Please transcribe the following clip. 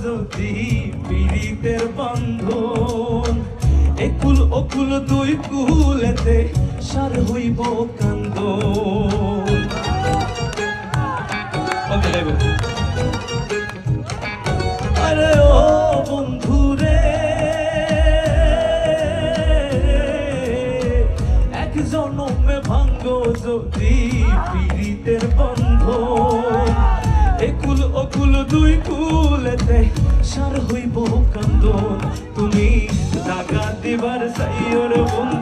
যদি পীড়িতের বন্ধন একুল অকুল দুই কুলেতে সার হইব কান্দন। আরে ও বন্ধুরে এক জনমে ভাঙ্গ যদি পীড়িতের বন্ধন একুল অকুল দুই কুলেতে সার হইব কান্দন। তুমি দাগা দিবার সাইয়র বন্ধু